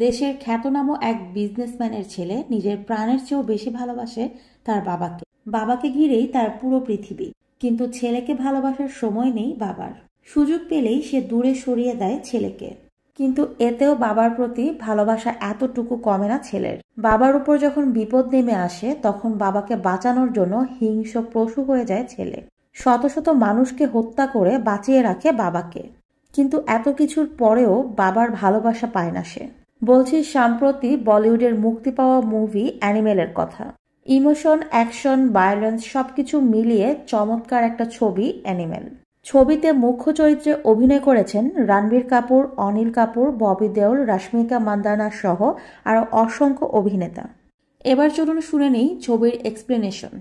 দেশের খ্যাতনামা এক বিজনেসম্যানের ছেলে নিজের প্রাণের চেয়েও বেশি ভালোবাসে তার বাবাকে। বাবাকে ঘিরেই তার পুরো পৃথিবী। কিন্তু ছেলেকে ভালোবাসার সময় নেই বাবার। সুযোগ পেলেই সে দূরে সরিয়ে দেয় ছেলেকে। কিন্তু এতেও বাবার প্রতি ভালোবাসা এতটুকু কমে না ছেলের। বাবার উপর যখন বিপদ নেমে আসে তখন বাবাকে বাঁচানোর জন্য হিংস্র পশু হয়ে যায় ছেলে। শত শত মানুষকে হত্যা করে বাঁচিয়ে রাখে বাবাকে। কিন্তু এত কিছুর পরেও বাবার ভালোবাসা পায় না সে। বলছি সম্প্রতি বলিউডের মুক্তি পাওয়া মুভি অ্যানিমেলের কথা। ইমোশন, অ্যাকশন, ভায়োলেন্স সবকিছু মিলিয়ে চমৎকার একটা ছবি অ্যানিমেল। ছবিতে মুখ্য চরিত্রে অভিনয় করেছেন রণবীর কাপুর, অনিল কাপুর, ববি দেওল, রশ্মিকা মান্দানা সহ আরও অসংখ্য অভিনেতা। এবার চলুন শুনে নিই ছবির এক্সপ্লেনেশন।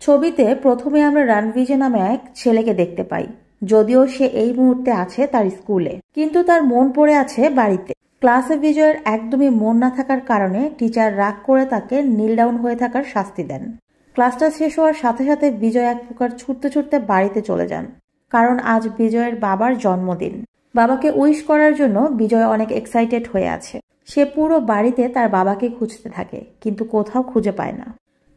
ছবিতে প্রথমে আমরা রণবীর নামে এক ছেলেকে দেখতে পাই। যদিও সে এই মুহূর্তে আছে তার স্কুলে, কিন্তু তার মন পড়ে আছে বাড়িতে। ক্লাসে বিজয়ের একদমই মন না থাকার কারণে টিচার রাগ করে তাকে নীল ডাউন হয়ে থাকার শাস্তি দেন। ক্লাসটা শেষ হওয়ার সাথে সাথে বিজয় এক প্রকার ছুটতে ছুটতে বাড়িতে চলে যান, কারণ আজ বিজয়ের বাবার জন্মদিন। বাবাকে উইশ করার জন্য বিজয় অনেক এক্সাইটেড হয়ে আছে। সে পুরো বাড়িতে তার বাবাকে খুঁজতে থাকে, কিন্তু কোথাও খুঁজে পায় না।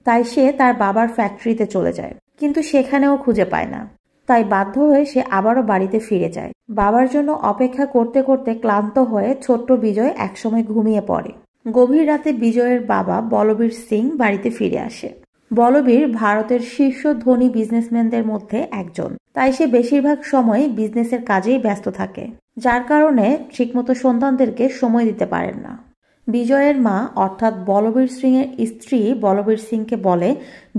তাই সে তার বাবার ফ্যাক্টরিতে চলে যায়, কিন্তু সেখানেও খুঁজে পায় না। তাই বাধ্য হয়ে সে আবারও বাড়িতে ফিরে যায়। বাবার জন্য অপেক্ষা করতে করতে ক্লান্ত হয়ে ছোট্ট বিজয় একসময় ঘুমিয়ে পড়ে। গভীর রাতে বিজয়ের বাবা বলবীর সিং বাড়িতে ফিরে আসে। বলবীর ভারতের শীর্ষ ধনী বিজনেসম্যানদের মধ্যে একজন। তাই সে বেশিরভাগ সময় বিজনেসের কাজেই ব্যস্ত থাকে, যার কারণে ঠিকমতো সন্তানদেরকে সময় দিতে পারেন না। বিজয়ের মা অর্থাৎ বলবীর সিং এর স্ত্রী বলবীর সিংকে বলে,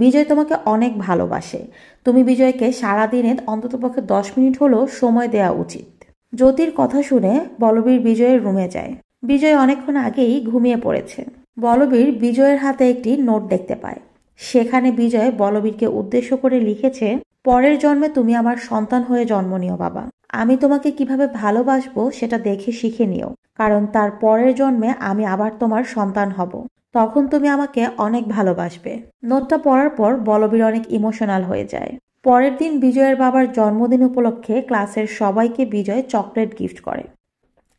বিজয় তোমাকে অনেক ভালোবাসে, তুমি বিজয়কে সারাদিনে অন্ততপক্ষে 10 মিনিট হলেও সময় দেওয়া উচিত। জ্যোতির কথা শুনে বলবীর বিজয়ের রুমে যায়। বিজয় অনেকক্ষণ আগেই ঘুমিয়ে পড়েছে। বলবীর বিজয়ের হাতে একটি নোট দেখতে পায়। সেখানে বিজয় বলবীরকে উদ্দেশ্য করে লিখেছে, পরের জন্মে তুমি আমার সন্তান হয়ে জন্ম নিও বাবা। আমি তোমাকে কিভাবে ভালোবাসবো সেটা দেখে শিখে নিও, কারণ তার পরের জন্মে আমি আবার তোমার সন্তান হব। তখন তুমি আমাকে অনেক ভালোবাসবে। নোটটা পড়ার পর বলবীর অনেক ইমোশনাল হয়ে যায়। পরের দিন বিজয়ের বাবার জন্মদিন উপলক্ষে ক্লাসের সবাইকে বিজয় চকলেট গিফট করে।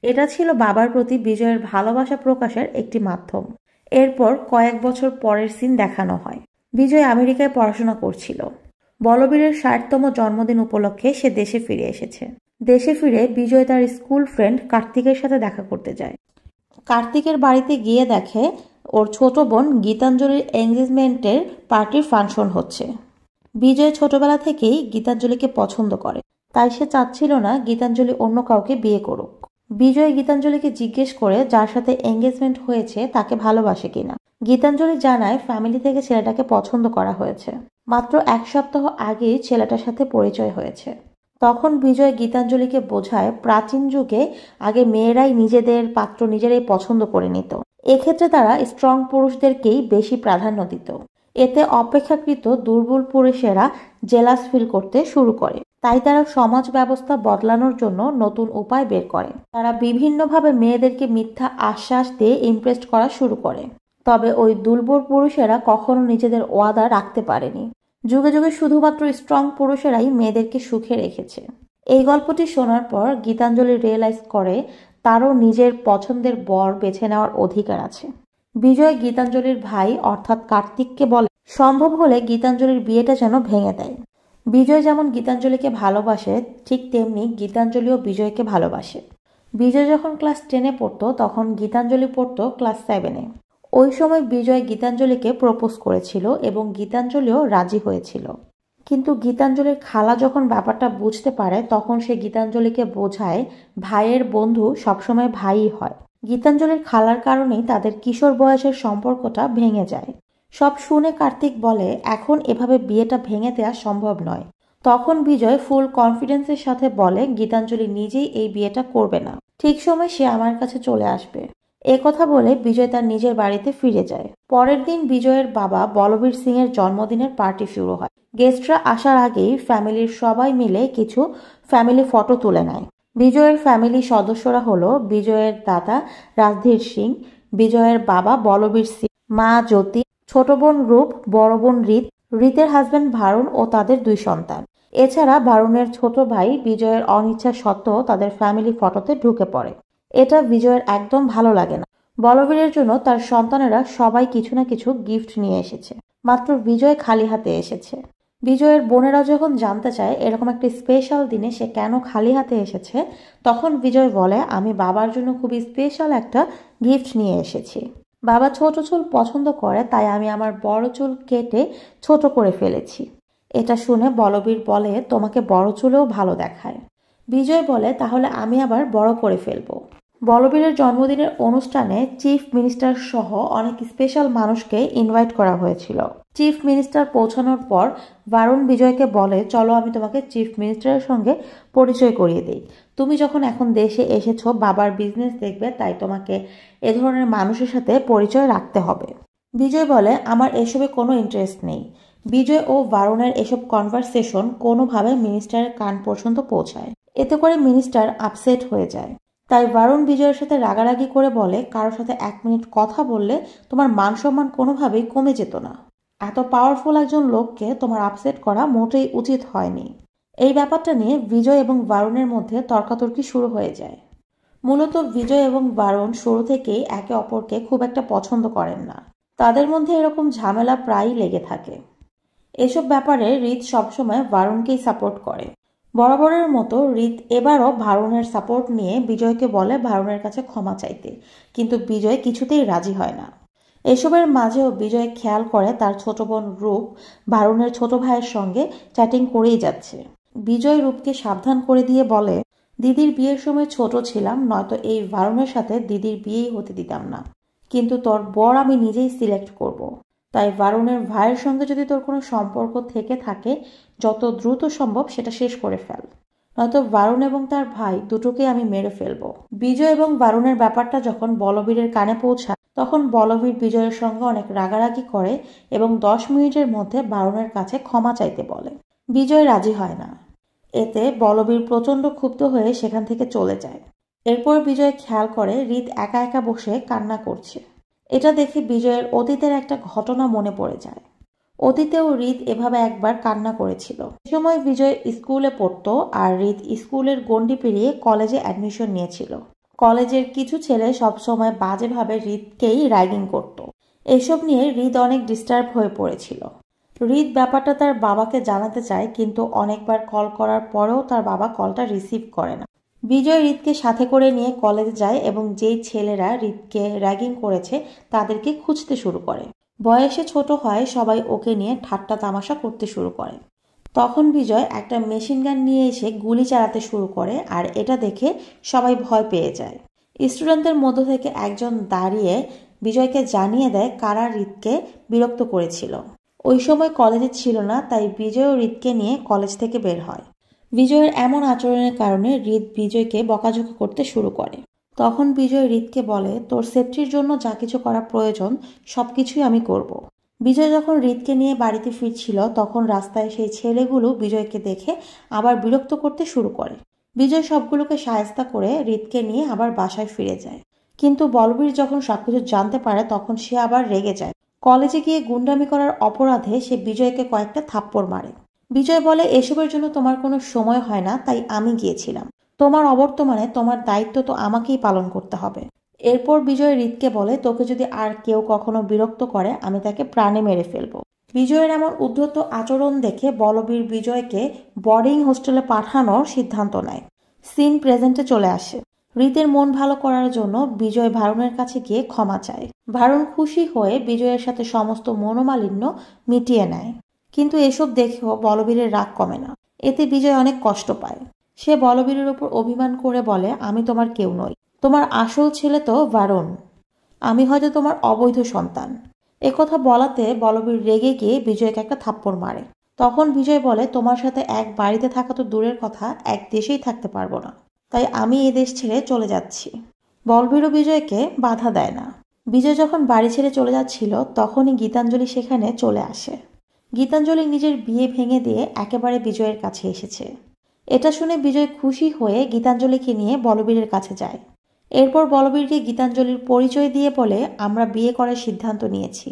এটা ছিল বাবার প্রতি বিজয়ের ভালোবাসা প্রকাশের একটি মাধ্যম। এরপর কয়েক বছর পরের সিন দেখানো হয়। বিজয় আমেরিকায় পড়াশোনা করছিল। বলবীরের 60তম জন্মদিন উপলক্ষে সে দেশে ফিরে এসেছে। দেশে ফিরে বিজয় তার স্কুল ফ্রেন্ড কার্তিকের সাথে দেখা করতে যায়। কার্তিকের বাড়িতে গিয়ে দেখে ওর ছোট বোন গীতাঞ্জলির এঙ্গেজমেন্টের পার্টির ফাংশন হচ্ছে। বিজয় ছোটবেলা থেকেই গীতাঞ্জলিকে পছন্দ করে, তাই সে চাচ্ছিল না গীতাঞ্জলি অন্য কাউকে বিয়ে করুক। বিজয় গীতাঞ্জলিকে জিজ্ঞেস করে যার সাথে এঙ্গেজমেন্ট হয়েছে তাকে ভালোবাসে কিনা। গীতাঞ্জলি জানায় ফ্যামিলি থেকে ছেলেটাকে পছন্দ করা হয়েছে। মাত্র 1 সপ্তাহ আগেই ছেলেটার সাথে পরিচয় হয়েছে। তখন বিজয় গীতাঞ্জলিকে বোঝায় প্রাচীন যুগে আগে মেয়েরাই নিজেদের পাত্র নিজেরাই পছন্দ করে নিত। এক্ষেত্রে তারা স্ট্রং পুরুষদেরকেই বেশি প্রাধান্য দিত। এতে অপেক্ষাকৃত দুর্বল পুরুষেরা জেলাস ফিল করতে শুরু করে। তাই তারা সমাজ ব্যবস্থা বদলানোর জন্য নতুন উপায় বের করে। তারা বিভিন্নভাবে মেয়েদেরকে মিথ্যা আশ্বাস দিয়ে ইমপ্রেস করা শুরু করে। তবে ওই দুর্বল পুরুষেরা কখনো নিজেদের ওয়াদা রাখতে পারেনি। যুগে যুগে শুধুমাত্র স্ট্রং পুরুষেরাই মেয়েদেরকে সুখে রেখেছে। এই গল্পটি শোনার পর গীতাঞ্জলি রিয়েলাইজ করে তারও নিজের পছন্দের বর বেছে নেওয়ার অধিকার আছে। বিজয় গীতাঞ্জলির ভাই অর্থাৎ কার্তিককে বলে সম্ভব হলে গীতাঞ্জলির বিয়েটা যেন ভেঙে দেয়। বিজয় যেমন গীতাঞ্জলিকে ভালোবাসে, ঠিক তেমনি গীতাঞ্জলিও বিজয়কে ভালোবাসে। বিজয় যখন ক্লাস 10-এ পড়তো তখন গীতাঞ্জলি পড়তো ক্লাস 7-এ। ওই সময় বিজয় গীতাঞ্জলিকে প্রপোজ করেছিল এবং গীতাঞ্জলিও রাজি হয়েছিল। কিন্তু গীতাঞ্জলির খালা যখন ব্যাপারটা বুঝতে পারে তখন সে গীতাঞ্জলিকে বোঝায় ভাইয়ের বন্ধু সবসময় ভাইই হয়। গীতাঞ্জলির খালার কারণেই তাদের কিশোর বয়সের সম্পর্কটা ভেঙে যায়। সব শুনে কার্তিক বলে এখন এভাবে বিয়েটা ভেঙে দেওয়া সম্ভব নয়। তখন বিজয় ফুল কনফিডেন্সের সাথে বলে গীতাঞ্জলি নিজেই এই বিয়েটা করবে না, ঠিক সময় সে আমার কাছে চলে আসবে। কথা বলে বিজয় তার নিজের বাড়িতে ফিরে যায়। পরের দিন বিজয়ের বাবা বলবীর সিং এর জন্মদিনের পার্টি শুরু হয়। গেস্টরা আসার আগেই ফ্যামিলির সবাই মিলে কিছু ফ্যামিলি ফটো তুলে নেয়। বিজয়ের ফ্যামিলি সদস্যরা হলো বিজয়ের দাদা রাজধীর সিং, বিজয়ের বাবা বলবীর সিং, মা জ্যোতি, ছোট বোন রূপ, বড় বোন রীতের হাজবেন্ড ভারুণ ও তাদের 2 সন্তান। এছাড়া ভারুণের ছোট ভাই বিজয়ের অনিচ্ছা সত্ত্বেও তাদের ফ্যামিলি ফটোতে ঢুকে পড়ে। এটা বিজয়ের একদম ভালো লাগে না। বলবীরের জন্য তার সন্তানেরা সবাই কিছু না কিছু গিফট নিয়ে এসেছে, মাত্র বিজয় খালি হাতে এসেছে। বিজয়ের বোনেরা যখন জানতে চায় এরকম একটি স্পেশাল দিনে সে কেন খালি হাতে এসেছে, তখন বিজয় বলে, আমি বাবার জন্য খুবই স্পেশাল একটা গিফট নিয়ে এসেছি। বাবা ছোট চুল পছন্দ করে, তাই আমি আমার বড় চুল কেটে ছোট করে ফেলেছি। এটা শুনে বলবীর বলে, তোমাকে বড় চুলেও ভালো দেখায়। বিজয় বলে, তাহলে আমি আবার বড় করে ফেলবো। বলবীরের জন্মদিনের অনুষ্ঠানে চিফ মিনিস্টার সহ অনেক স্পেশাল মানুষকে ইনভাইট করা হয়েছিল। চিফ মিনিস্টার পৌঁছানোর পর বারুণ বিজয়কে বলে, চলো আমি তোমাকে চিফ মিনিস্টারের সঙ্গে পরিচয় করিয়ে দিই। তুমি যখন এখন দেশে এসেছো, বাবার বিজনেস দেখবে, তাই তোমাকে এ ধরনের মানুষের সাথে পরিচয় রাখতে হবে। বিজয় বলে, আমার এসবে কোনো ইন্টারেস্ট নেই। বিজয় ও বারুণের এসব কনভারসেশন কোনোভাবে মিনিস্টারের কান পর্যন্ত পৌঁছায়। এতে করে মিনিস্টার আপসেট হয়ে যায়। তাই বারুণ বিজয়ের সাথে রাগারাগি করে বলে, কারোর সাথে 1 মিনিট কথা বললে তোমার মান সম্মান কোনোভাবেই কমে যেত না। এত পাওয়ারফুল একজন লোককে তোমার আপসেট করা মোটেই উচিত হয়নি। এই ব্যাপারটা নিয়ে বিজয় এবং বারুণের মধ্যে তর্কাতর্কি শুরু হয়ে যায়। মূলত বিজয় এবং বারুণ শুরু থেকেই একে অপরকে খুব একটা পছন্দ করেন না। তাদের মধ্যে এরকম ঝামেলা প্রায়ই লেগে থাকে। এসব ব্যাপারে রিত সবসময় বারুণকেই সাপোর্ট করে। বরাবরের মতো রিত এবারও বারুণের সাপোর্ট নিয়ে বিজয়কে বলে বারুণের কাছে ক্ষমা চাইতে, কিন্তু বিজয় কিছুতেই রাজি হয় না। এসবের মাঝেও বিজয় খেয়াল করে তার ছোট বোন রূপ বারুণের ছোট ভাইয়ের সঙ্গে চ্যাটিং করেই যাচ্ছে। বিজয় রূপকে সাবধান করে দিয়ে বলে, দিদির বিয়ের সময় ছোট ছিলাম, নয়তো এই বারুণের সাথে দিদির বিয়েই হতে দিতাম না। কিন্তু তোর বর আমি নিজেই সিলেক্ট করব। তাই বারুণের ভাইয়ের সঙ্গে যদি তোর কোনো সম্পর্ক থেকে থাকে, যত দ্রুত সম্ভব সেটা শেষ করে ফেল, নয়তো বারুণ এবং তার ভাই দুটোকে আমি মেরে ফেলবো। বিজয় এবং বারুণের ব্যাপারটা যখন বলবীরের কানে পৌঁছায়, তখন বলবীর বিজয়ের সঙ্গে অনেক রাগারাগি করে এবং 10 মিনিটের মধ্যে বারুণের কাছে ক্ষমা চাইতে বলে। বিজয় রাজি হয় না। এতে বলবীর প্রচণ্ড ক্ষুব্ধ হয়ে সেখান থেকে চলে যায়। এরপর বিজয় খেয়াল করে রিত একা একা বসে কান্না করছে। এটা দেখে বিজয়ের অতীতের একটা ঘটনা মনে পড়ে যায়। অতীতেও রিত এভাবে একবার কান্না করেছিল। সে সময় বিজয় স্কুলে পড়তো আর রিত স্কুলের গণ্ডি পেরিয়ে কলেজে অ্যাডমিশন নিয়েছিল। কলেজের কিছু ছেলে সবসময় বাজেভাবে রিতকেই র্যাগিং করত। এসব নিয়ে রিত অনেক ডিস্টার্ব হয়ে পড়েছিল। রিত ব্যাপারটা তার বাবাকে জানাতে চায়, কিন্তু অনেকবার কল করার পরেও তার বাবা কলটা রিসিভ করে না। বিজয় রিতকে সাথে করে নিয়ে কলেজে যায় এবং যেই ছেলেরা রিতকে র্যাগিং করেছে তাদেরকে খুঁজতে শুরু করে। বয়সে ছোট হয়, সবাই ওকে নিয়ে ঠাট্টা তামাশা করতে শুরু করে। তখন বিজয় একটা মেশিন গান নিয়ে এসে গুলি চালাতে শুরু করে, আর এটা দেখে সবাই ভয় পেয়ে যায়। স্টুডেন্টদের মধ্য থেকে একজন দাঁড়িয়ে বিজয়কে জানিয়ে দেয় কারা রিতকে বিরক্ত করেছিল। ওই সময় কলেজে ছিল না, তাই বিজয় ও রিতকে নিয়ে কলেজ থেকে বের হয়। বিজয়ের এমন আচরণের কারণে রিত বিজয়কে বকাঝকা করতে শুরু করে। তখন বিজয় রিতকে বলে, তোর সেফটির জন্য যা কিছু করা প্রয়োজন সবকিছুই আমি করব। বিজয় যখন রিতকে নিয়ে বাড়িতে ফিরছিল, তখন রাস্তায় সেই ছেলেগুলো বিজয়কে দেখে আবার বিরক্ত করতে শুরু করে। বিজয় সবগুলোকে শায়েস্তা করে রিতকে নিয়ে আবার বাসায় ফিরে যায়। কিন্তু বলবীর যখন সবকিছু জানতে পারে, তখন সে আবার রেগে যায়। কলেজে গিয়ে গুন্ডামি করার অপরাধে সে বিজয়কে কয়েকটা থাপ্পড় মারে। বিজয় বলে, এসবের জন্য তোমার কোনো সময় হয় না, তাই আমি গিয়েছিলাম। তোমার অবর্তমানে তোমার দায়িত্ব তো আমাকেই পালন করতে হবে। এরপর বিজয় রিতকে বলে, তোকে যদি আর কেউ কখনো বিরক্ত করে আমি তাকে প্রাণে মেরে ফেলবো। বিজয়ের এমন উদ্ধত আচরণ দেখে বলবীর বিজয়কে বোর্ডিং হোস্টেলে পাঠানোর সিদ্ধান্ত নেয়। সিন প্রেজেন্টে চলে আসে। রিতের মন ভালো করার জন্য বিজয় ভারুণের কাছে গিয়ে ক্ষমা চায়। ভারুণ খুশি হয়ে বিজয়ের সাথে সমস্ত মনোমালিন্য মিটিয়ে নেয়। কিন্তু এসব দেখেও বলবীরের রাগ কমে না। এতে বিজয় অনেক কষ্ট পায়। সে বলবীরের উপর অভিমান করে বলে, আমি তোমার কেউ নই। তোমার আসল ছেলে তো ভারুণ। আমি হয়তো তোমার অবৈধ সন্তান। একথা বলাতে বলবীর রেগে গিয়ে বিজয়কে একটা থাপ্পড় মারে। তখন বিজয় বলে, তোমার সাথে এক বাড়িতে থাকা তো দূরের কথা, এক দেশেই থাকতে পারবো না। তাই আমি এই দেশ ছেড়ে চলে যাচ্ছি। বলবীরও বিজয়কে বাধা দেয় না। বিজয় যখন বাড়ি ছেড়ে চলে যাচ্ছিল, তখনই গীতাঞ্জলি সেখানে চলে আসে। গীতাঞ্জলি নিজের বিয়ে ভেঙে দিয়ে একেবারে বিজয়ের কাছে এসেছে। এটা শুনে বিজয় খুশি হয়ে গীতাঞ্জলিকে নিয়ে বলবীরের কাছে যায়। এরপর বলবীরকে গীতাঞ্জলির পরিচয় দিয়ে বলে, আমরা বিয়ে করার সিদ্ধান্ত নিয়েছি।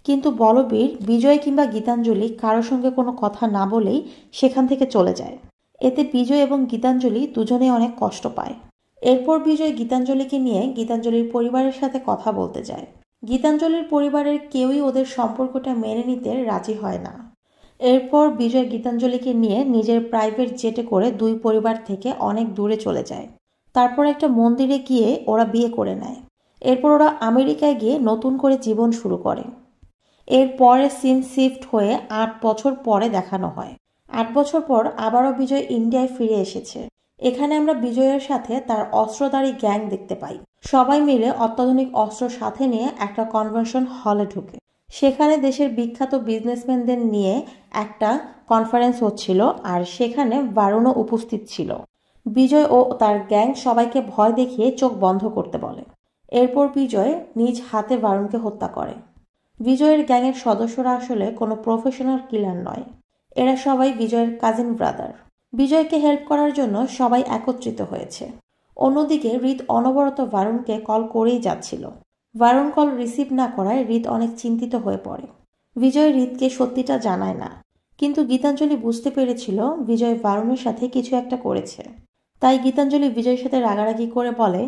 কিন্তু বলবীর বিজয় কিংবা গীতাঞ্জলি কারোর সঙ্গে কোনো কথা না বলেই সেখান থেকে চলে যায়। এতে বিজয় এবং গীতাঞ্জলি দুজনেই অনেক কষ্ট পায়। এরপর বিজয় গীতাঞ্জলিকে নিয়ে গীতাঞ্জলির পরিবারের সাথে কথা বলতে যায়। গীতাঞ্জলির পরিবারের কেউই ওদের সম্পর্কটা মেনে নিতে রাজি হয় না। এরপর বিজয় গীতাঞ্জলিকে নিয়ে নিজের প্রাইভেট জেটে করে দুই পরিবার থেকে অনেক দূরে চলে যায়। তারপর একটা মন্দিরে গিয়ে ওরা বিয়ে করে নেয়। এরপর ওরা আমেরিকায় গিয়ে নতুন করে জীবন শুরু করে। এর পরে সিন শিফট হয়ে ৮ বছর পরে দেখানো হয়। ৮ বছর পর আবারও বিজয় ইন্ডিয়ায় ফিরে এসেছে। এখানে আমরা বিজয়ের সাথে তার অস্ত্রধারী গ্যাং দেখতে পাই। সবাই মিলে অত্যাধুনিক অস্ত্র সাথে নিয়ে একটা কনভেনশন হলে ঢুকে। সেখানে দেশের বিখ্যাত বিজনেসম্যানদের নিয়ে একটা কনফারেন্স হচ্ছিল, আর সেখানে বারুণও উপস্থিত ছিল। বিজয় ও তার গ্যাং সবাইকে ভয় দেখিয়ে চোখ বন্ধ করতে বলে। এরপর বিজয় নিজ হাতে বারুণকে হত্যা করে। বিজয়ের গ্যাংয়ের সদস্যরা আসলে কোনো প্রফেশনাল কিলার নয়, এরা সবাই বিজয়ের কাজিন ব্রাদার। বিজয়কে হেল্প করার জন্য সবাই একত্রিত হয়েছে। অন্যদিকে রিত অনবরত বারুণকে কল করেই যাচ্ছিল। বারুণ কল রিসিভ না করায় রিত অনেক চিন্তিত হয়ে পড়ে। বিজয় রিতকে সত্যিটা জানায় না, কিন্তু গীতাঞ্জলি বুঝতে পেরেছিল বিজয় বারুণের সাথে কিছু একটা করেছে। তাই গীতাঞ্জলি বিজয়ের সাথে রাগারাগি করে বলে,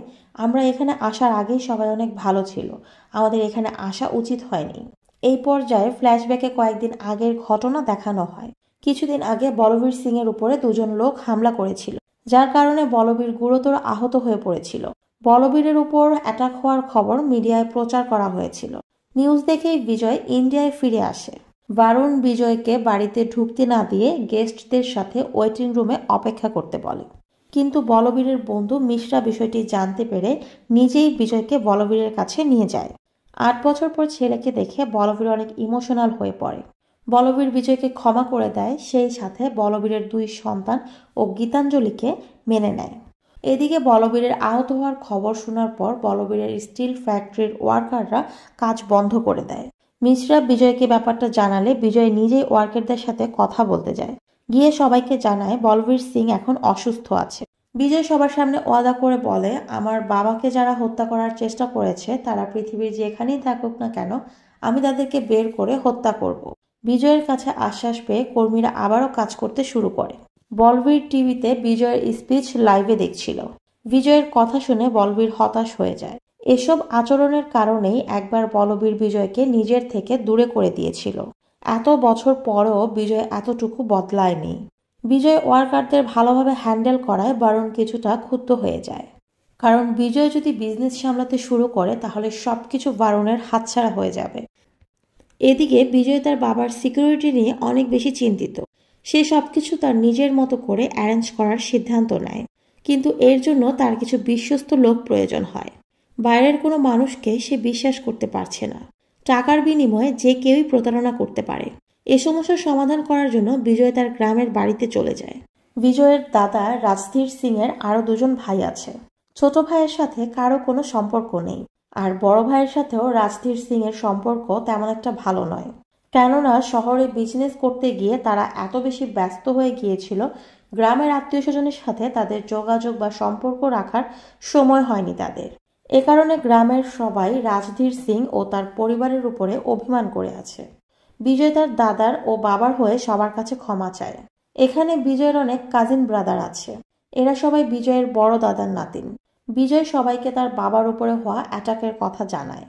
আমরা এখানে আসার আগেই সবাই অনেক ভালো ছিল, আমাদের এখানে আসা উচিত হয়নি। এই পর্যায়ে ফ্ল্যাশব্যাকে কয়েকদিন আগের ঘটনা দেখানো হয়। কিছুদিন আগে বলবীর সিং এর উপরে দুজন লোক হামলা করেছিল, যার কারণে বলবীর গুরুতর আহত হয়ে পড়েছিল। বলবীরের উপর অ্যাটাক হওয়ার খবর মিডিয়ায় প্রচার করা হয়েছিল। নিউজ দেখেই বিজয় ইন্ডিয়ায় ফিরে আসে। বারুণ বিজয়কে বাড়িতে ঢুকতে না দিয়ে গেস্টদের সাথে ওয়েটিং রুমে অপেক্ষা করতে বলে, কিন্তু বলবীরের বন্ধু মিশ্রা বিষয়টি জানতে পেরে নিজেই বিজয়কে বলবীরের কাছে নিয়ে যায়। ৮ বছর পর ছেলেকে দেখে বলবীর অনেক ইমোশনাল হয়ে পড়ে। বলবীর বিজয়কে ক্ষমা করে দেয়, সেই সাথে বলবীরের 2 সন্তান ও গীতাঞ্জলিকে মেনে নেয়। এদিকে বলবীরের আহত হওয়ার খবর শোনার পর বলবীরের স্টিল ফ্যাক্টরির ওয়ার্কাররা কাজ বন্ধ করে দেয়। মিশ্রা বিজয়কে ব্যাপারটা জানালে বিজয় নিজেই ওয়ার্কারদের সাথে কথা বলতে যায়। গিয়ে সবাইকে জানায় বলবীর সিং এখন অসুস্থ আছে। বিজয় সবার সামনে ওয়াদা করে বলে, আমার বাবাকে যারা হত্যা করার চেষ্টা করেছে তারা পৃথিবীর যেখানেই থাকুক না কেন, আমি তাদেরকে বের করে হত্যা করব। বিজয়ের কাছে আশ্বাস পেয়ে কর্মীরা আবারও কাজ করতে শুরু করে। বলবীর টিভিতে বিজয়ের স্পিচ লাইভে দেখছিল। বিজয়ের কথা শুনে বলবীর হতাশ হয়ে যায়। এসব আচরণের কারণেই একবার বলবীর বিজয়কে নিজের থেকে দূরে করে দিয়েছিল। এত বছর পরেও বিজয় এতটুকু বদলায়নি। বিজয় ওয়ার্কারদের ভালোভাবে হ্যান্ডেল করায় বারুণ কিছুটা ক্ষুব্ধ হয়ে যায়, কারণ বিজয় যদি বিজনেস সামলাতে শুরু করে তাহলে সবকিছু বারুণের হাতছাড়া হয়ে যাবে। এদিকে বিজয় তার বাবার সিকিউরিটি নিয়ে অনেক বেশি চিন্তিত। সে সবকিছু তার নিজের মতো করে অ্যারেঞ্জ করার সিদ্ধান্ত নেয়, কিন্তু এর জন্য তার কিছু বিশ্বস্ত লোক প্রয়োজন হয়। বাইরের কোনো মানুষকে সে বিশ্বাস করতে পারছে না। টাকার বিনিময়ে যে কেউই প্রতারণা করতে পারে। এ সমস্যার সমাধান করার জন্য বিজয় তার গ্রামের বাড়িতে চলে যায়। বিজয়ের দাদা রাজধীর সিং এর আরো 2 জন ভাই আছে। ছোট ভাইয়ের সাথে কারো কোনো সম্পর্ক নেই, আর বড় ভাইয়ের সাথেও রাজধীর সিং এর সম্পর্ক তেমন একটা ভালো নয়। কেননা শহরে বিজনেস করতে গিয়ে তারা এত বেশি ব্যস্ত হয়ে গিয়েছিল, গ্রামের আত্মীয় স্বজনের সাথে তাদের যোগাযোগ বা সম্পর্ক রাখার সময় হয়নি তাদের। এ কারণে গ্রামের সবাই রাজধীর সিং ও তার পরিবারের উপরে অভিমান করে আছে। বিজয় তার দাদার ও বাবার হয়ে সবার কাছে ক্ষমা চায়। এখানে বিজয়ের অনেক কাজিন ব্রাদার আছে, এরা সবাই বিজয়ের বড় দাদার নাতিন। বিজয় সবাইকে তার বাবার উপরে হওয়া অ্যাটাকের কথা জানায়।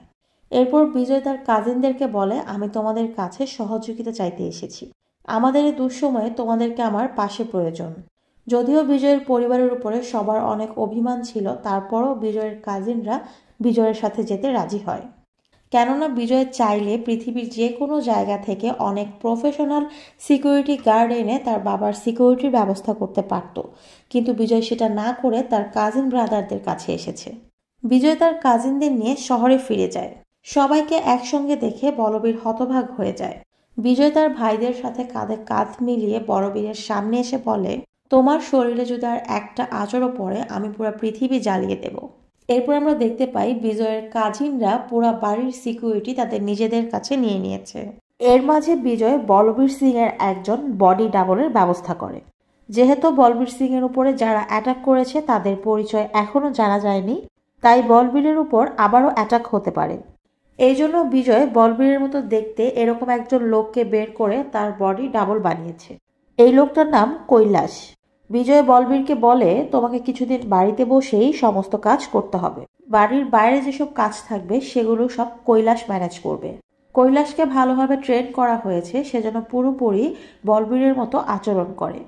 এরপর বিজয় তার কাজিনদেরকে বলে, আমি তোমাদের কাছে সহযোগিতা চাইতে এসেছি, আমাদের এই দুঃসময়ে তোমাদেরকে আমার পাশে প্রয়োজন। যদিও বিজয়ের পরিবারের উপরে সবার অনেক অভিমান ছিল, তারপরও বিজয়ের কাজিনরা বিজয়ের সাথে যেতে রাজি হয়। কেননা বিজয় চাইলে পৃথিবীর যে কোনো জায়গা থেকে অনেক প্রফেশনাল সিকিউরিটি গার্ড এনে তার বাবার সিকিউরিটির ব্যবস্থা করতে পারত, কিন্তু বিজয় সেটা না করে তার কাজিন ব্রাদারদের কাছে এসেছে। বিজয় তার কাজিনদের নিয়ে শহরে ফিরে যায়। সবাইকে একসঙ্গে দেখে বলবীর হতভাগ হয়ে যায়। বিজয় তার ভাইদের সাথে কাঁধে কাঁধ মিলিয়ে বলবীরের সামনে এসে বলে, তোমার শরীরে যদি আর একটা আঁচড়ও পড়ে আমি পুরো পৃথিবী জ্বালিয়ে দেব। এরপর আমরা দেখতে পাই বিজয়ের কাজিনরা পুরা বাড়ির সিকিউরিটি তাদের নিজেদের কাছে নিয়ে নিয়েছে। এর মাঝে বিজয় বলবীর সিং এর একজন বডি ডাবলের ব্যবস্থা করে। যেহেতু বলবীর সিং এর উপরে যারা অ্যাটাক করেছে তাদের পরিচয় এখনো জানা যায়নি, তাই বলবীরের উপর আবারও অ্যাটাক হতে পারে। এই জন্য বিজয় বলবীরের মতো দেখতে এরকম একজন লোককে বের করে তার বডি ডাবল বানিয়েছে। এই লোকটার নাম কৈলাস। বিজয় বলবীরকে বলে, তোমাকে কিছুদিন বাড়িতে বসেই সমস্ত কাজ করতে হবে। বাড়ির বাইরে যেসব কাজ থাকবে সেগুলো সব কৈলাস ম্যানেজ করবে। কৈলাসকে ভালোভাবে ট্রেন করা হয়েছে, সেজন্য পুরোপুরি বলবীরের মতো আচরণ করে।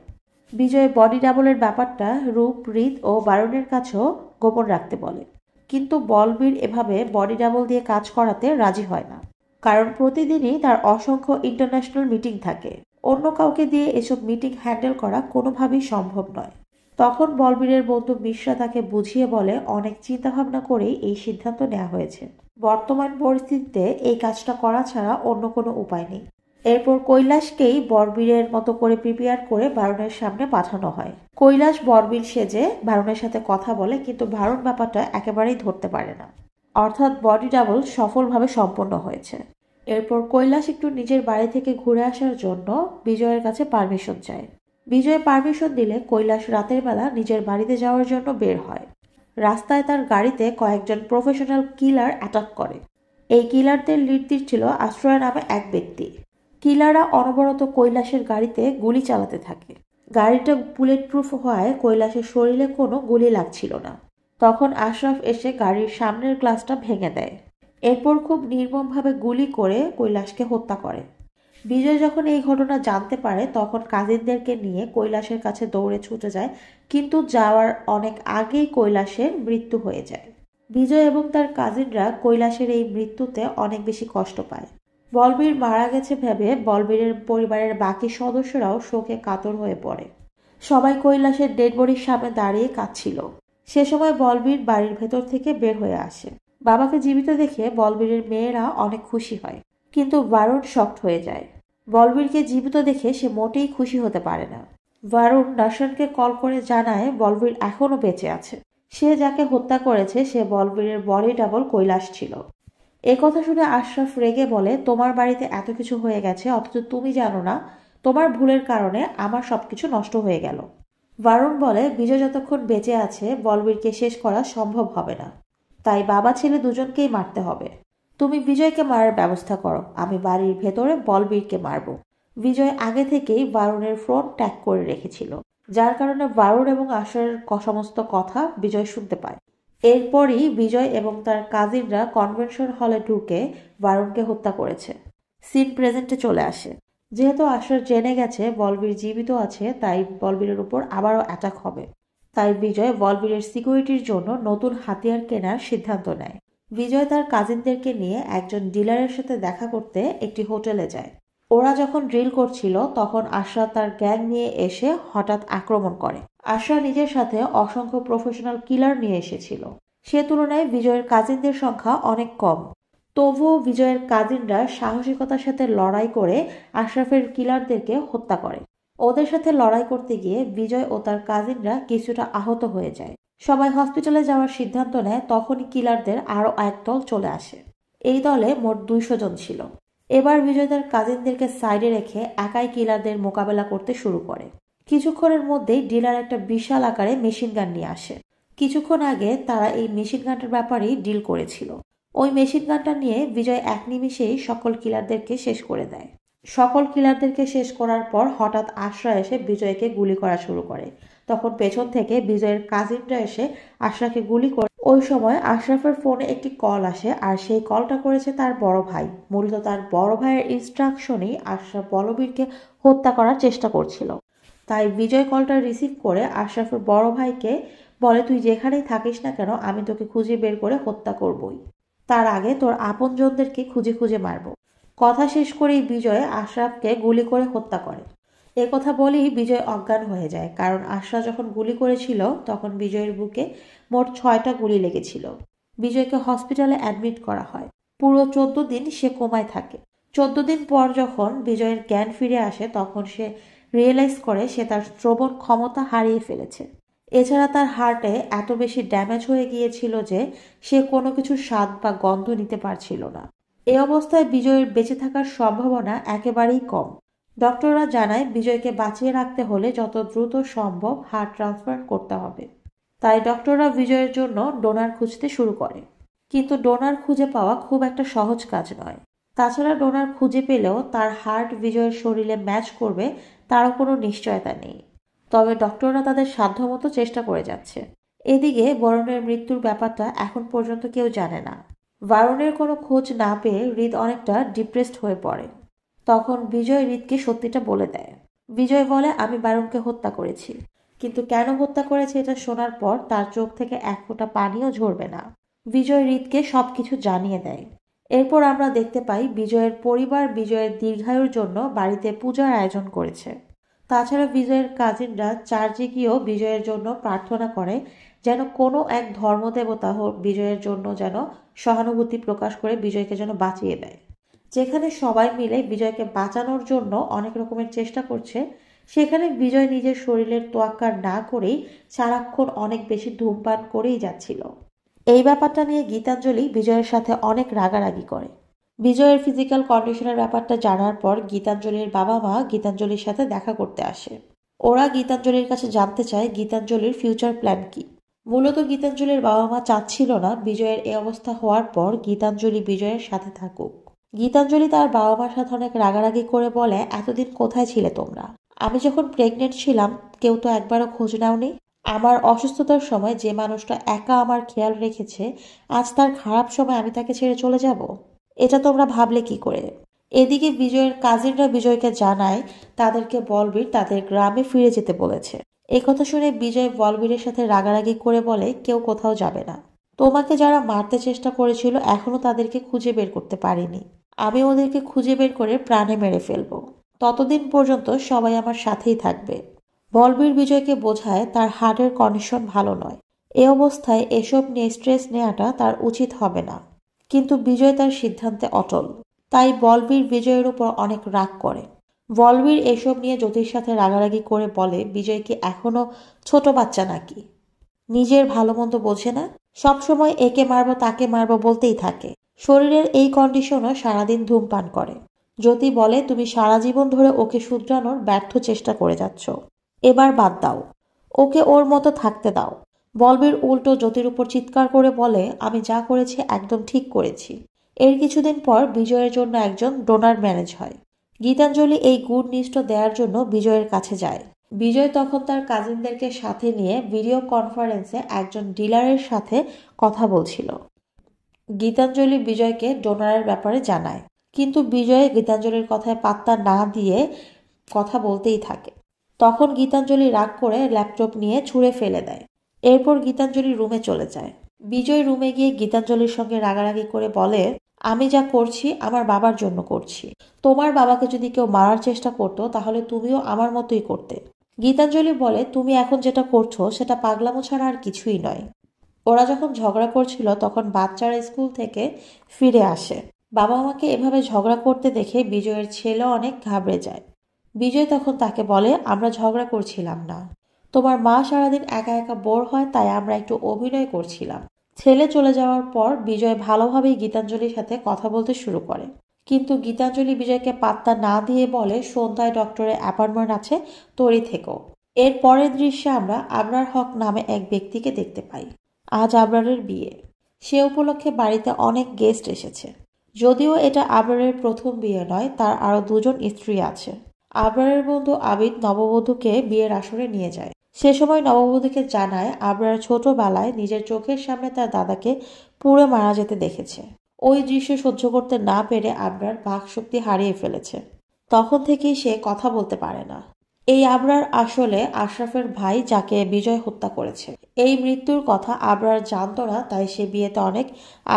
বিজয় বডি ডাবলের ব্যাপারটা রূপ, রীত ও বারুণের কাছেও গোপন রাখতে বলে। কিন্তু বলবীর এভাবে বডি ডাবল দিয়ে কাজ করাতে রাজি হয় না, কারণ প্রতিদিনই তার অসংখ্য ইন্টারন্যাশনাল মিটিং থাকে। অন্য কাউকে দিয়ে এসব মিটিং হ্যান্ডেল করা কোনোভাবেই সম্ভব নয়। তখন বলবীরের বন্ধু মিশ্রা তাকে বুঝিয়ে বলে, অনেক চিন্তাভাবনা করেই এই সিদ্ধান্ত নেওয়া হয়েছে। বর্তমান পরিস্থিতিতে এই কাজটা করা ছাড়া অন্য কোনো উপায় নেই। এরপর কৈলাসকেই বলবীরের মতো করে প্রিপেয়ার করে বারুণের সামনে পাঠানো হয়। কৈলাস বলবীর সেজে বারুণের সাথে কথা বলে, কিন্তু বারুণ ব্যাপারটা একেবারেই ধরতে পারে না। অর্থাৎ বডি ডাবল সফলভাবে সম্পন্ন হয়েছে। এরপর কৈলাস একটু নিজের বাড়ি থেকে ঘুরে আসার জন্য বিজয়ের কাছে পারমিশন চায়। বিজয় পারমিশন দিলে কৈলাস রাতের বেলা নিজের বাড়িতে যাওয়ার জন্য বের হয়। রাস্তায় তার গাড়িতে কয়েকজন প্রফেশনাল কিলার অ্যাটাক করে। এই কিলারদের লিড ছিল আশ্রয় নামে এক ব্যক্তি। কিলাররা অনবরত কৈলাসের গাড়িতে গুলি চালাতে থাকে। গাড়িটা বুলেট প্রুফ হওয়ায় কৈলাসের শরীরে কোনো গুলি লাগছিল না। তখন আশরাফ এসে গাড়ির সামনের গ্লাসটা ভেঙে দেয়। এরপর খুব নির্মমভাবে গুলি করে কৈলাসকে হত্যা করে। বিজয় যখন এই ঘটনা জানতে পারে তখন কাজিনদেরকে নিয়ে কৈলাসের কাছে দৌড়ে ছুটে যায়, কিন্তু যাওয়ার অনেক আগেই কৈলাসের মৃত্যু হয়ে যায়। বিজয় এবং তার কাজিনরা কৈলাসের এই মৃত্যুতে অনেক বেশি কষ্ট পায়। বলবীর মারা গেছে ভেবে বলবীরের পরিবারের বাকি সদস্যরাও শোকে কাতর হয়ে পড়ে। সবাই কৈলাসের ডেড বডির সামনে দাঁড়িয়ে কাঁদছিল। সে সময় বলবীর বাড়ির ভেতর থেকে বের হয়ে আসে। বাবাকে জীবিত দেখে বলবীরের মেয়েরা অনেক খুশি হয়, কিন্তু বারুণ শকড হয়ে যায়। বলবীরকে জীবিত দেখে সে মোটেই খুশি হতে পারে না। বারুণ নাসরকে কল করে জানায় বলবীর এখনো বেঁচে আছে। সে যাকে হত্যা করেছে সে বলবীরের বডি ডাবল কৈলাস ছিল। কথা শুনে আশরাফ রেগে বলে, তোমার বাড়িতে এত কিছু হয়ে গেছে অথচ তুমি জানো না তোমার ভুলের কারণে আমার সবকিছু নষ্ট হয়ে গেল। বারুণ বলে, বিজয় যতক্ষণ বেঁচে আছে বলবীরকে শেষ করা সম্ভব হবে না, তাই বাবা ছেলে দুজনকেই মারতে হবে। তুমি বিজয়কে মারার ব্যবস্থা করো, আমি বাড়ির ভেতরে বলবীরকে মারব। বিজয় আগে থেকেই বারুণের ফ্রন্ট ট্যাগ করে রেখেছিল, যার কারণে বারুণ এবং আশার সমস্ত কথা বিজয় শুনতে পায়। এরপরই বিজয় এবং তার কাজিনরা কনভেনশন হলে ঢুকে বারুণকে হত্যা করেছে। সিন প্রেজেন্টে চলে আসে। যেহেতু আশার জেনে গেছে বলবীর জীবিত আছে, তাই বলবীরের উপর আবারও অ্যাটাক হবে। তাই বিজয় বলবীরের সিকিউরিটির জন্য নতুন হাতিয়ার কেনার সিদ্ধান্ত নেয়। বিজয় তার কাজিনদেরকে নিয়ে একজন ডিলারের সাথে দেখা করতে একটি হোটেলে যায়। ওরা যখন ড্রিল করছিল তখন আশরা তার গ্যাং নিয়ে এসে হঠাৎ আক্রমণ করে। আশরা নিজের সাথে অসংখ্য প্রফেশনাল কিলার নিয়ে এসেছিল। সে তুলনায় বিজয়ের কাজিনদের সংখ্যা অনেক কম। তবুও বিজয়ের কাজিনরা সাহসিকতার সাথে লড়াই করে আশরাফের কিলারদেরকে হত্যা করে। ওদের সাথে লড়াই করতে গিয়ে বিজয় ও তার কাজিনরা কিছুটা আহত হয়ে যায়। সবাই হসপিটালে যাওয়ার সিদ্ধান্ত নেয়, তখনই কিলারদের আরও এক দল চলে আসে। এই দলে মোট 200 জন ছিল। এবার বিজয় তার কাজিনদেরকে সাইডে রেখে একাই কিলারদের মোকাবেলা করতে শুরু করে। কিছুক্ষণের মধ্যেই ডিলার একটা বিশাল আকারে মেশিন গান নিয়ে আসে। কিছুক্ষণ আগে তারা এই মেশিন গানটার ব্যাপারেই ডিল করেছিল। ওই মেশিন গানটা নিয়ে বিজয় এক নিমিষেই সকল কিলারদেরকে শেষ করে দেয়। সকল কিলারদেরকে শেষ করার পর হঠাৎ আশরা এসে বিজয়কে গুলি করা শুরু করে। তখন পেছন থেকে বিজয়ের কাজিনরা এসে আশরাফকে গুলি করে। ওই সময় আশরাফের ফোনে একটি কল আসে, আর সেই কলটা করেছে তার বড় ভাই। মূলত তার বড় ভাইয়ের ইনস্ট্রাকশনেই আশরাফ বলবীরকে হত্যা করার চেষ্টা করছিল। তাই বিজয় কলটা রিসিভ করে আশরাফের বড় ভাইকে বলে, তুই যেখানেই থাকিস না কেন আমি তোকে খুঁজে বের করে হত্যা করবই। তার আগে তোর আপনজনদেরকে খুঁজে খুঁজে মারব। কথা শেষ করেই বিজয় আশরাফকে গুলি করে হত্যা করে। কথা বলেই বিজয় অজ্ঞান হয়ে যায়, কারণ আশরা যখন গুলি করেছিল তখন বিজয়ের বুকে মোট 6টা গুলি লেগেছিল। বিজয়কে হসপিটালে অ্যাডমিট করা হয়। পুরো 14 দিন সে কোমায় থাকে। 14 দিন পর যখন বিজয়ের জ্ঞান ফিরে আসে তখন সে রিয়েলাইজ করে সে তার শ্রবণ ক্ষমতা হারিয়ে ফেলেছে। এছাড়া তার হার্টে এত বেশি ড্যামেজ হয়ে গিয়েছিল যে সে কোনো কিছুর স্বাদ বা গন্ধ নিতে পারছিল না। এই অবস্থায় বিজয়ের বেঁচে থাকার সম্ভাবনা একেবারেই কম। ডক্টররা জানায় বিজয়কে বাঁচিয়ে রাখতে হলে যত দ্রুত সম্ভব হার্ট ট্রান্সপ্লান্ট করতে হবে। তাই ডক্টররা বিজয়ের জন্য ডোনার খুঁজতে শুরু করে। কিন্তু ডোনার খুঁজে পাওয়া খুব একটা সহজ কাজ নয়। তাছাড়া ডোনার খুঁজে পেলেও তার হার্ট বিজয়ের শরীরে ম্যাচ করবে তারও কোনো নিশ্চয়তা নেই। তবে ডক্টররা তাদের সাধ্যমতো চেষ্টা করে যাচ্ছে। এদিকে বরুণের মৃত্যুর ব্যাপারটা এখন পর্যন্ত কেউ জানে না। বারুণের কোনো খোঁজ না পেয়ে হৃদ অনেকটা ডিপ্রেসড হয়ে পড়ে। তখন বিজয় হৃদকে সত্যিটা বলে দেয়। বিজয় বলে, আমি বারুণকে হত্যা করেছি। কিন্তু কেন হত্যা করেছে এটা শোনার পর তার চোখ থেকে এক ফোঁটা পানিও ঝরবে না। বিজয় হৃদকে সবকিছু জানিয়ে দেয়। এরপর আমরা দেখতে পাই বিজয়ের পরিবার বিজয়ের দীর্ঘায়ুর জন্য বাড়িতে পূজার আয়োজন করেছে। তাছাড়া বিজয়ের কাজিনরা চার্চে গিয়েও বিজয়ের জন্য প্রার্থনা করে যেন কোনো এক ধর্মদেবতা বিজয়ের জন্য যেন সহানুভূতি প্রকাশ করে বিজয়কে যেন বাঁচিয়ে দেয়। যেখানে সবাই মিলে বিজয়কে বাঁচানোর জন্য অনেক রকমের চেষ্টা করছে, সেখানে বিজয় নিজের শরীরের তোয়াক্কা না করেই সারাক্ষণ অনেক বেশি ধূমপান করেই যাচ্ছিল। এই ব্যাপারটা নিয়ে গীতাঞ্জলি বিজয়ের সাথে অনেক রাগারাগি করে। বিজয়ের ফিজিক্যাল কন্ডিশনের ব্যাপারটা জানার পর গীতাঞ্জলির বাবা মা গীতাঞ্জলির সাথে দেখা করতে আসে। ওরা গীতাঞ্জলির কাছে জানতে চায় গীতাঞ্জলির ফিউচার প্ল্যান কি। মূলত গীতাঞ্জলির বাবা মা চাচ্ছিল না বিজয়ের এই অবস্থা হওয়ার পর গীতাঞ্জলি বিজয়ের সাথে থাকুক। গীতাঞ্জলি তার বাবা মার সাথে অনেক রাগারাগি করে বলে, এতদিন কোথায় ছিলে তোমরা? আমি যখন প্রেগনেন্ট ছিলাম কেউ তো একবারও খোঁজ নাওনি। আমার অসুস্থতার সময় যে মানুষটা একা আমার খেয়াল রেখেছে, আজ তার খারাপ সময় আমি তাকে ছেড়ে চলে যাব? এটা তোমরা ভাবলে কি করে? এদিকে বিজয়ের কাজিনরা বিজয়কে জানায় তাদেরকে বলবীর তাদের গ্রামে ফিরে যেতে বলেছে। একথা শুনে বিজয় বলবীরের সাথে রাগারাগি করে বলে, কেউ কোথাও যাবে না। তোমাকে যারা মারতে চেষ্টা করেছিল এখনো তাদেরকে খুঁজে বের করতে পারিনি। আমি ওদেরকে খুঁজে বের করে প্রাণে মেরে ফেলবো। ততদিন পর্যন্ত সবাই আমার সাথেই থাকবে। বলবীর বিজয়কে বোঝায় তার হার্টের কন্ডিশন ভালো নয়। এ অবস্থায় এসব নিয়ে স্ট্রেস নেওয়াটা তার উচিত হবে না। কিন্তু বিজয় তার সিদ্ধান্তে অটল। তাই বলবীর বিজয়ের উপর অনেক রাগ করে। বলবীর এসব নিয়ে জ্যোতির সাথে রাগারাগি করে বলে, বিজয় কি এখনো ছোট বাচ্চা নাকি? নিজের ভালো মন্দ বোঝে না? সবসময় একে মারবো তাকে মারবো বলতেই থাকে। শরীরের এই কন্ডিশনও সারাদিন ধূমপান করে। জ্যোতি বলে, তুমি সারা জীবন ধরে ওকে শুধরানোর ব্যর্থ চেষ্টা করে যাচ্ছ। এবার বাদ দাও, ওকে ওর মতো থাকতে দাও। বলবীর উল্টো জ্যোতির উপর চিৎকার করে বলে, আমি যা করেছি একদম ঠিক করেছি। এর কিছুদিন পর বিজয়ের জন্য একজন ডোনার ম্যানেজ হয়। গীতাঞ্জলি এই গুড নিউজটা দেওয়ার জন্য বিজয়ের কাছে যায়। বিজয় তখন তার কাজিনদেরকে সাথে নিয়ে ভিডিও কনফারেন্সে একজন ডিলারের সাথে কথা বলছিল। গীতাঞ্জলি বিজয়কে ডোনারের ব্যাপারে জানায়, কিন্তু বিজয় গীতাঞ্জলির কথায় পাত্তা না দিয়ে কথা বলতেই থাকে। তখন গীতাঞ্জলি রাগ করে ল্যাপটপ নিয়ে ছুঁড়ে ফেলে দেয়। এরপর গীতাঞ্জলি রুমে চলে যায়। বিজয় রুমে গিয়ে গীতাঞ্জলির সঙ্গে রাগারাগি করে বলে, আমি যা করছি আমার বাবার জন্য করছি। তোমার বাবাকে যদি কেউ মারার চেষ্টা করতো তাহলে তুমিও আমার মতোই করতে। গীতাঞ্জলি বলে, তুমি এখন যেটা করছো সেটা পাগলামো ছাড়া আর কিছুই নয়। ওরা যখন ঝগড়া করছিল তখন বাচ্চারা স্কুল থেকে ফিরে আসে। বাবা মাকে এভাবে ঝগড়া করতে দেখে বিজয়ের ছেলে অনেক ঘাবড়ে যায়। বিজয় তখন তাকে বলে, আমরা ঝগড়া করছিলাম না। তোমার মা সারাদিন একা একা বোর হয় তাই আমরা একটু অভিনয় করছিলাম। ছেলে চলে যাওয়ার পর বিজয় ভালোভাবেই গীতাঞ্জলির সাথে কথা বলতে শুরু করে। কিন্তু গীতাঞ্জলি বিজয়কে পাত্তা না দিয়ে বলে, সন্ধ্যায় ডক্টরের অ্যাপয়েন্টমেন্ট আছে, তৈরি থেকো। এর পরের দৃশ্যে আমরা আবরার হক নামে এক ব্যক্তিকে দেখতে পাই। আজ আবরারের বিয়ে। সে উপলক্ষে বাড়িতে অনেক গেস্ট এসেছে। যদিও এটা আবরারের প্রথম বিয়ে নয়, তার আরো দুজন স্ত্রী আছে। আবরারের বন্ধু আবিদ নববধূকে বিয়ের আসরে নিয়ে যায়। সে সময় নববধূকে জানায় আবরার ছোটবেলায় নিজের চোখের সামনে তার দাদাকে পুড়ে মারা যেতে দেখেছে। ওই দৃশ্য সহ্য করতে না পেরে আবরার বাকশক্তি হারিয়ে ফেলেছে। তখন থেকেই সে কথা বলতে পারে না। এই আবরার আসলে আশরাফের ভাই, যাকে বিজয় হত্যা করেছে। এই মৃত্যুর কথা আবরার জানত না, তাই সে বিয়েতে অনেক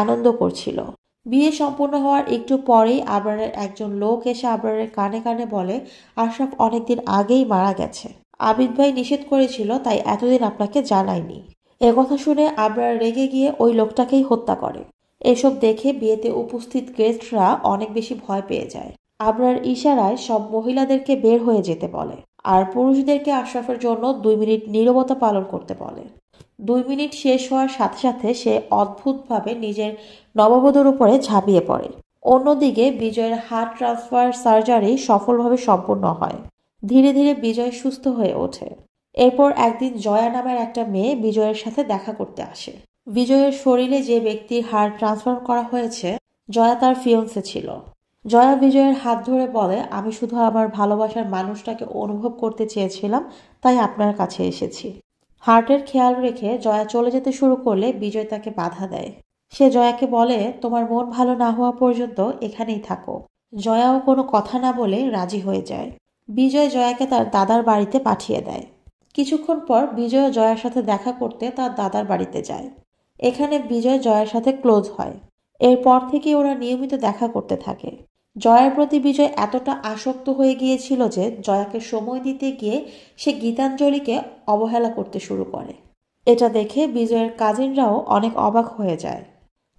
আনন্দ করছিল। বিয়ে সম্পূর্ণ হওয়ার একটু পরেই আবরারের একজন লোক এসে আবরারের কানে কানে বলে, আশরাফ অনেকদিন আগেই মারা গেছে। আবিদ ভাই নিষেধ করেছিল, তাই এতদিন আপনাকে জানায়নি। একথা শুনে আবরার রেগে গিয়ে ওই লোকটাকেই হত্যা করে। এসব দেখে বিয়েতে উপস্থিত গেস্টরা অনেক বেশি ভয় পেয়ে যায়। আবরার ইশারায় সব মহিলাদেরকে বের হয়ে যেতে বলে আর পুরুষদেরকে আশরাফের জন্য 2 মিনিট নীরবতা পালন করতে বলে। 2 মিনিট শেষ হওয়ার সাথে সাথে সে অদ্ভুতভাবে নিজের নববধূর উপরে ঝাঁপিয়ে পড়ে। অন্যদিকে বিজয়ের হার্ট ট্রান্সফার সার্জারি সফলভাবে সম্পূর্ণ হয়। ধীরে ধীরে বিজয় সুস্থ হয়ে ওঠে। এরপর একদিন জয়া নামের একটা মেয়ে বিজয়ের সাথে দেখা করতে আসে। বিজয়ের শরীরে যে ব্যক্তির হার্ট ট্রান্সফার করা হয়েছে, জয়া তার ফিয়ন্সে ছিল। জয়া বিজয়ের হাত ধরে বলে, আমি শুধু আমার ভালোবাসার মানুষটাকে অনুভব করতে চেয়েছিলাম, তাই আপনার কাছে এসেছি। হার্টের খেয়াল রেখে জয়া চলে যেতে শুরু করলে বিজয় তাকে বাধা দেয়। সে জয়াকে বলে, তোমার মন ভালো না হওয়া পর্যন্ত এখানেই থাকো। জয়াও কোনো কথা না বলে রাজি হয়ে যায়। বিজয় জয়াকে তার দাদার বাড়িতে পাঠিয়ে দেয়। কিছুক্ষণ পর বিজয় জয়ার সাথে দেখা করতে তার দাদার বাড়িতে যায়। এখানে বিজয় জয়ার সাথে ক্লোজ হয়। এরপর থেকে ওরা নিয়মিত দেখা করতে থাকে। জয়ার প্রতি বিজয় এতটা আসক্ত হয়ে গিয়েছিল যে জয়াকে সময় দিতে গিয়ে সে গীতাঞ্জলিকে অবহেলা করতে শুরু করে। এটা দেখে বিজয়ের কাজিনরাও অনেক অবাক হয়ে যায়,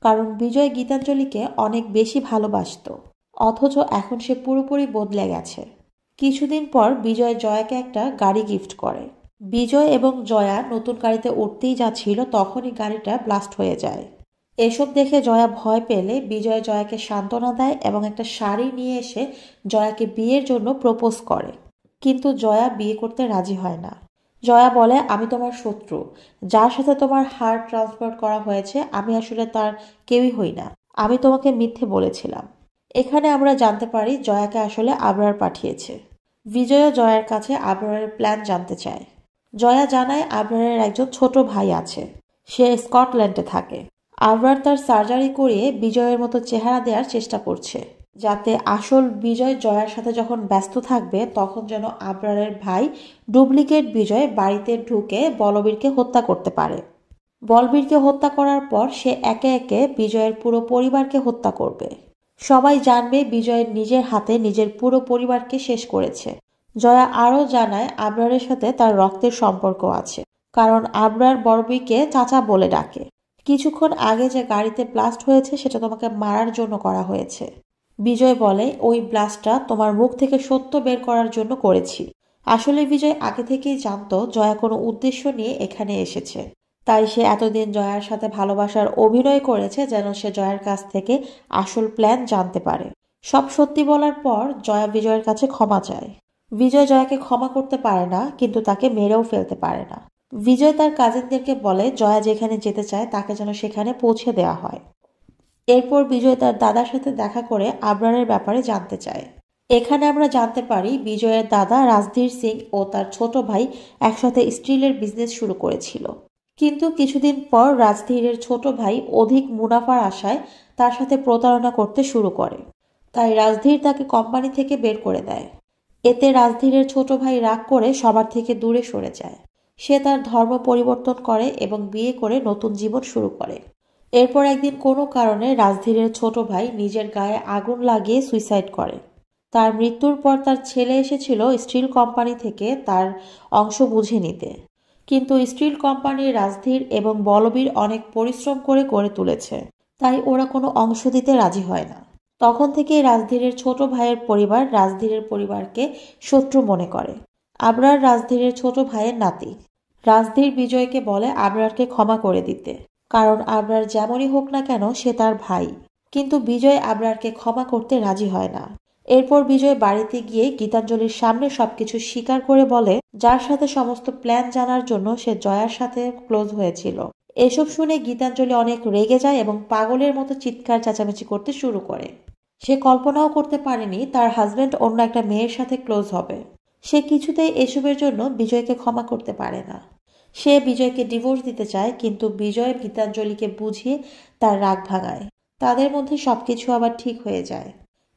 কারণ বিজয় গীতাঞ্জলিকে অনেক বেশি ভালোবাসতো, অথচ এখন সে পুরোপুরি বদলে গেছে। কিছুদিন পর বিজয় জয়াকে একটা গাড়ি গিফট করে। বিজয় এবং জয়া নতুন গাড়িতে উঠতেই যাচ্ছিল, তখনই গাড়িটা ব্লাস্ট হয়ে যায়। এসব দেখে জয়া ভয় পেলে বিজয় জয়াকে সান্ত্বনা দেয় এবং একটা শাড়ি নিয়ে এসে জয়াকে বিয়ের জন্য প্রপোজ করে। কিন্তু জয়া বিয়ে করতে রাজি হয় না। জয়া বলে, আমি তোমার শত্রু। যার সাথে তোমার হার্ট ট্রান্সফার করা হয়েছে আমি আসলে তার কেউই হই না। আমি তোমাকে মিথ্যে বলেছিলাম। এখানে আমরা জানতে পারি জয়াকে আসলে আবরার পাঠিয়েছে। বিজয়ও জয়ার কাছে আবরারের প্ল্যান জানতে চায়। জয়া জানায় আবরারের একজন ছোট ভাই আছে, সে স্কটল্যান্ডে থাকে। আবরার তার সার্জারি করিয়ে বিজয়ের মতো চেহারা দেওয়ার চেষ্টা করছে, যাতে আসল বিজয় জয়ার সাথে যখন ব্যস্ত থাকবে তখন যেন আবরারের ভাই ডুপ্লিকেট বিজয় বাড়িতে ঢুকে বলবীরকে হত্যা করতে পারে। বলবীরকে হত্যা করার পর সে একে একে বিজয়ের পুরো পরিবারকে হত্যা করবে। সবাই জানবে বিজয় নিজের হাতে নিজের পুরো পরিবারকে শেষ করেছে। জয়া আরও জানায় আবরারের সাথে তার রক্তের সম্পর্ক আছে, কারণ আবরার বলবীরকে চাচা বলে ডাকে। কিছুক্ষণ আগে যে গাড়িতে ব্লাস্ট হয়েছে সেটা তোমাকে মারার জন্য করা হয়েছে। বিজয় বলে, ওই ব্লাস্টটা তোমার মুখ থেকে সত্য বের করার জন্য করেছি। আসলে বিজয় আগে থেকেই জানতো জয়া কোনো উদ্দেশ্য নিয়ে এখানে এসেছে, তাই সে এতদিন জয়ার সাথে ভালোবাসার অভিনয় করেছে যেন সে জয়ার কাছ থেকে আসল প্ল্যান জানতে পারে। সব সত্যি বলার পর জয়া বিজয়ের কাছে ক্ষমা চায়। বিজয় জয়াকে ক্ষমা করতে পারে না, কিন্তু তাকে মেরেও ফেলতে পারে না। বিজয় তার কাজিনদেরকে বলে জয়া যেখানে যেতে চায় তাকে যেন সেখানে পৌঁছে দেওয়া হয়। এরপর বিজয় তার দাদার সাথে দেখা করে আবরারের ব্যাপারে জানতে চায়। এখানে আমরা জানতে পারি বিজয়ের দাদা রাজধীর সিং ও তার ছোট ভাই একসাথে স্টিলের বিজনেস শুরু করেছিল। কিন্তু কিছুদিন পর রাজধীরের ছোট ভাই অধিক মুনাফার আশায় তার সাথে প্রতারণা করতে শুরু করে। তাই রাজধীর তাকে কোম্পানি থেকে বের করে দেয়। এতে রাজধীরের ছোট ভাই রাগ করে সবার থেকে দূরে সরে যায়। সে তার ধর্ম পরিবর্তন করে এবং বিয়ে করে নতুন জীবন শুরু করে। এরপর একদিন কোনো কারণে রাজধীরের ছোট ভাই নিজের গায়ে আগুন লাগিয়ে সুইসাইড করে। তার মৃত্যুর পর তার ছেলে এসেছিল স্টিল কোম্পানি থেকে তার অংশ বুঝে নিতে, কিন্তু স্টিল কোম্পানির রাজধীর এবং বলবীর অনেক পরিশ্রম করে গড়ে তুলেছে, তাই ওরা কোনো অংশ দিতে রাজি হয় না। তখন থেকেই রাজধীরের ছোট ভাইয়ের পরিবার রাজধীরের পরিবারকে শত্রু মনে করে। আবরার রাজধীরের ছোট ভাইয়ের নাতি। রাজধীর বিজয়কে বলে আবরারকে ক্ষমা করে দিতে, কারণ আবরার যেমনই হোক না কেন সে তার ভাই। কিন্তু বিজয় আবরারকে ক্ষমা করতে রাজি হয় না। এরপর বিজয় বাড়িতে গিয়ে গীতাঞ্জলির সামনে সবকিছু স্বীকার করে বলে যার সাথে সমস্ত প্ল্যান জানার জন্য সে জয়ার সাথে ক্লোজ হয়েছিল। এসব শুনে গীতাঞ্জলি অনেক রেগে যায় এবং পাগলের মতো চিৎকার চেঁচামেচি করতে শুরু করে। সে কল্পনাও করতে পারেনি তার হাজবেন্ড অন্য একটা মেয়ের সাথে ক্লোজ হবে। সে কিছুতেই এসবের জন্য বিজয়কে ক্ষমা করতে পারে না। সে বিজয়কে ডিভোর্স দিতে চায়, কিন্তু বিজয় গীতাঞ্জলিকে বুঝিয়ে তার রাগ ভাঙায়। তাদের মধ্যে সবকিছু আবার ঠিক হয়ে যায়।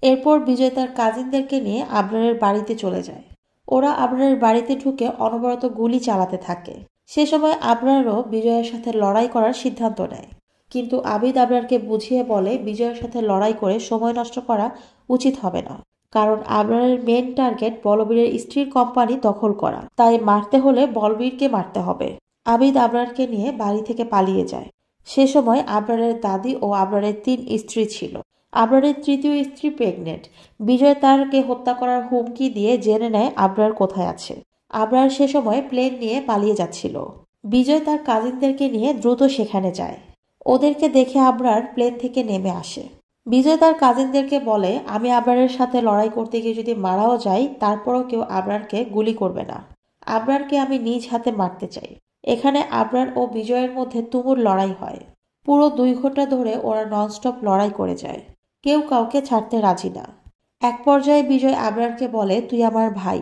এরপর বিজয় তার কাজিনদেরকে নিয়ে আবরারের বাড়িতে চলে যায়। ওরা আবরারের বাড়িতে ঢুকে অনবরত গুলি চালাতে থাকে। সে সময় আবরারও বিজয়ের সাথে লড়াই করার সিদ্ধান্ত নেয়, কিন্তু আবিদ আবরারকে বুঝিয়ে বলে বিজয়ের সাথে লড়াই করে সময় নষ্ট করা উচিত হবে না, কারণ আবরারের মেন টার্গেট বলবীরের স্ত্রীর কোম্পানি দখল করা, তাই মারতে হলে বলবীরকে মারতে হবে। আবিদ আবরারকে নিয়ে বাড়ি থেকে পালিয়ে যায়। সে সময় আবরারের দাদি ও আবরারের 3 স্ত্রী ছিল। আবরারের তৃতীয় স্ত্রী প্রেগনেন্ট। বিজয় তারকে হত্যা করার হুমকি দিয়ে জেনে নেয় আবরার কোথায় আছে। আবরার সে সময় প্লেন নিয়ে পালিয়ে যাচ্ছিল। বিজয় তার কাজিনদেরকে নিয়ে দ্রুত সেখানে যায়। ওদেরকে দেখে আবরার প্লেন থেকে নেমে আসে। বিজয় তার কাজিনদেরকে বলে, আমি আবরারের সাথে লড়াই করতে গিয়ে যদি মারাও যাই তারপরও কেউ আবরারকে গুলি করবে না। আবরারকে আমি নিজ হাতে মারতে চাই। এখানে আবরার ও বিজয়ের মধ্যে তুমুল লড়াই হয়। পুরো 2 ঘন্টা ধরে ওরা ননস্টপ লড়াই করে যায়। কেউ কাউকে ছাড়তে রাজি না। এক পর্যায়ে বিজয় আবরারকে বলে, তুই আমার ভাই,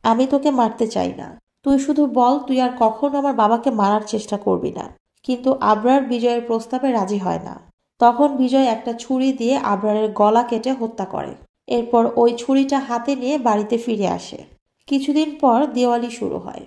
আমি তোকে মারতে চাই না, তুই শুধু বল তুই আর কখনো আমার বাবাকে মারার চেষ্টা করবি না। কিন্তু আবরার বিজয়ের প্রস্তাবে রাজি হয় না। তখন বিজয় একটা ছুরি দিয়ে আবরারের গলা কেটে হত্যা করে। এরপর ওই ছুরিটা হাতে নিয়ে বাড়িতে ফিরে আসে। কিছুদিন পর দিওয়ালি শুরু হয়।